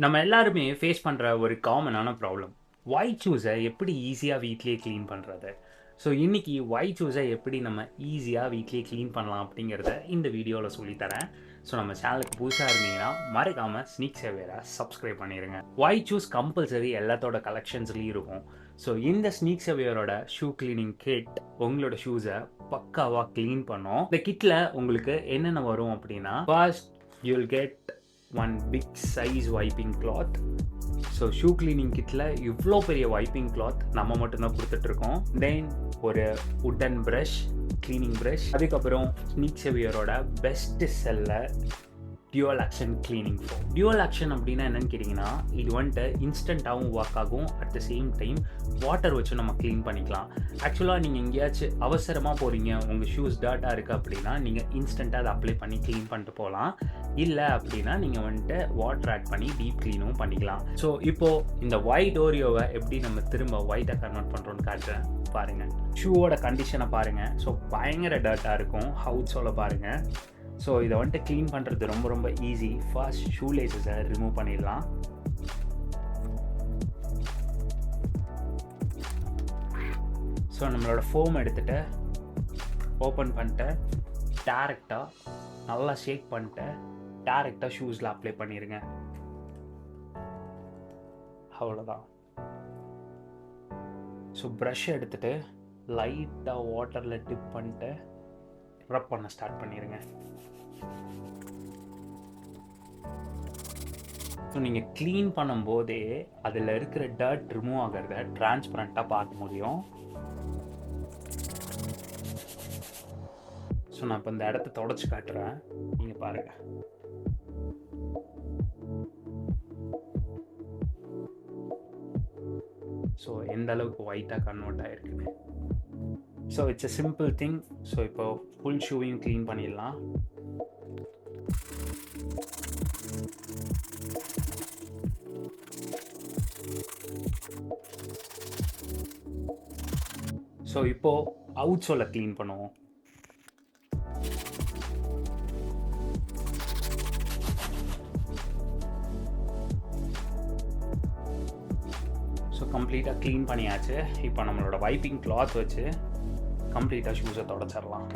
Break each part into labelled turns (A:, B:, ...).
A: நம்ம எல்லாருமே ஃபேஸ் பண்ணுற ஒரு காமனான ப்ராப்ளம் ஒயிட் ஷூஸை எப்படி ஈஸியாக வீட்லேயே க்ளீன் பண்ணுறது. ஸோ இன்றைக்கி ஒயிட் ஷூஸை எப்படி நம்ம ஈஸியாக வீட்லேயே க்ளீன் பண்ணலாம் அப்படிங்கிறத இந்த வீடியோவில் சொல்லித்தரேன். ஸோ நம்ம சேனலுக்கு புதுசாக இருந்தீங்கன்னா மறக்காமல் ஸ்னீக் சேவியரை சப்ஸ்கிரைப் பண்ணிடுங்க. ஒயிட் ஷூஸ் கம்பல்சரி எல்லாத்தோட கலெக்ஷன்ஸ்லேயும் இருக்கும். ஸோ இந்த ஸ்னீக் சேவியரோட ஷூ கிளீனிங் கிட் உங்களோட ஷூஸை பக்காவாக க்ளீன் பண்ணோம். இந்த கிட்டில் உங்களுக்கு என்னென்ன வரும் அப்படின்னா, first you'll get one big size wiping cloth. So shoe cleaning கிட்டில் இவ்வளோ பெரிய வைப்பிங் கிளாத் நம்ம மட்டும்தான் கொடுத்துட்ருக்கோம். தென் ஒரு உட்டன் ப்ரஷ், க்ளீனிங் ப்ரஷ், அதுக்கப்புறம் ஸ்னீக் சேவியரோட best seller dual action cleaning foam. Dual action அப்படின்னா என்னன்னு கேட்டிங்கன்னா, இது வந்துட்டு இன்ஸ்டண்ட்டாகவும் ஒர்க் ஆகும், at the same time water வச்சு நம்ம க்ளீன் பண்ணிக்கலாம். ஆக்சுவலாக நீங்கள் எங்கேயாச்சும் அவசரமாக போகிறீங்க, உங்கள் ஷூஸ் டர்ட்டாக இருக்குது அப்படின்னா நீங்கள் இன்ஸ்டண்ட்டாக அதை அப்ளை பண்ணி க்ளீன் பண்ணிட்டு போகலாம். இல்லை அப்படின்னா நீங்கள் வந்துட்டு வாட்டர் ஆட் பண்ணி டீப் க்ளீனும் பண்ணிக்கலாம். ஸோ இப்போது இந்த ஒயிட் ஓரியோவை எப்படி நம்ம திரும்ப ஒயிட்டாக கன்வெர்ட் பண்ணுறோன்னு காட்டுறேன் பாருங்கள். ஷூவோட கண்டிஷனை பாருங்கள். ஸோ பயங்கர டர்ட்டாக இருக்கும். ஹவுட்ஸோட பாருங்கள். ஸோ இதை வந்துட்டு க்ளீன் பண்ணுறது ரொம்ப ரொம்ப ஈஸி. ஃபர்ஸ்ட் ஷூ லேசஸை ரிமூவ் பண்ணிடலாம். ஸோ நம்மளோட ஃபோம் எடுத்துகிட்டு ஓப்பன் பண்ணிட்டு டேரெக்டாக நல்லா ஷேக் பண்ணிட்டு டேரெக்டாக ஷூஸில் அப்ளை பண்ணிடுங்க. அவ்வளோதான். ஸோ ப்ரஷ் எடுத்துகிட்டு லைட்டாக வாட்டரில் டிப் பண்ணிட்டு ரப் பண்ண ஸ்டார்ட் பண்ணிடுங்க. ஸோ நீங்கள் க்ளீன் பண்ணும்போதே அதில் இருக்கிற டர்ட் ரிமூவ் ஆகிறத டிரான்ஸ்பரண்ட்டாக பார்க்க முடியும். ஸோ நான் இப்போ இந்த இடத்த தொடச்சி காட்டுறேன், நீங்கள் பாருங்கள். ஸோ எந்த அளவுக்கு ஒயிட்டாக கன்வெர்ட் ஆகிருக்குன்னு. So it's a simple thing. So இப்போ ஃபுல் ஷூவையும் க்ளீன் பண்ணிடலாம். ஸோ இப்போது அவுட்ஸோல க்ளீன் பண்ணுவோம். ஸோ கம்ப்ளீட்டாக க்ளீன் பண்ணியாச்சு. இப்போ நம்மளோட வைப்பிங் கிளாத் வச்சு கம்ப்ளீட்டாக ஷூஸை தொடச்சிடலாம்.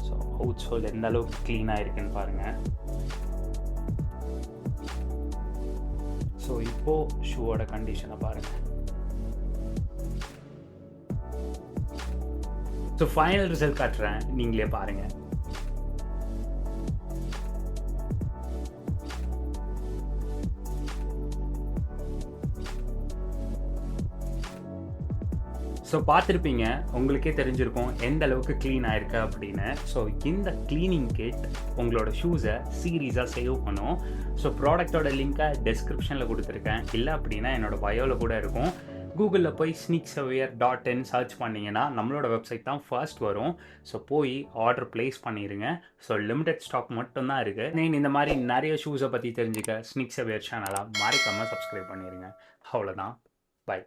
A: ஸோ அவுட் சோல் எந்த அளவுக்கு க்ளீனாக இருக்குன்னு பாருங்கள். ஸோ இப்போது ஷூவோட கண்டிஷனை பாருங்கள். ஸோ ஃபைனல் ரிசல்ட் காட்டுறேன், நீங்களே பாருங்கள். ஸோ பார்த்துருப்பீங்க, உங்களுக்கே தெரிஞ்சிருக்கும் எந்த அளவுக்கு க்ளீன் ஆயிருக்கு அப்படின்னு. ஸோ இந்த க்ளீனிங் கிட் உங்களோட ஷூஸை சீரீஸாக சேவ் பண்ணும். ஸோ ப்ராடக்டோட லிங்க்கை டெஸ்கிரிப்ஷனில் கொடுத்துருக்கேன். இல்லை அப்படின்னா என்னோடய பயோவில் கூட இருக்கும். கூகுளில் போய் sneaksavior.in சர்ச் பண்ணிங்கன்னா நம்மளோட வெப்சைட் தான் ஃபர்ஸ்ட் வரும். ஸோ போய் ஆர்டர் ப்ளேஸ் பண்ணிடுங்க. ஸோ லிமிடெட் ஸ்டாக் மட்டும்தான் இருக்குது. நீங்கள் இந்த மாதிரி நிறைய ஷூஸை பற்றி தெரிஞ்சுக்க ஸ்னீக் சேவியர் சேனலாக மறக்காமல் சப்ஸ்கிரைப் பண்ணிடுங்க. அவ்வளோதான். பை.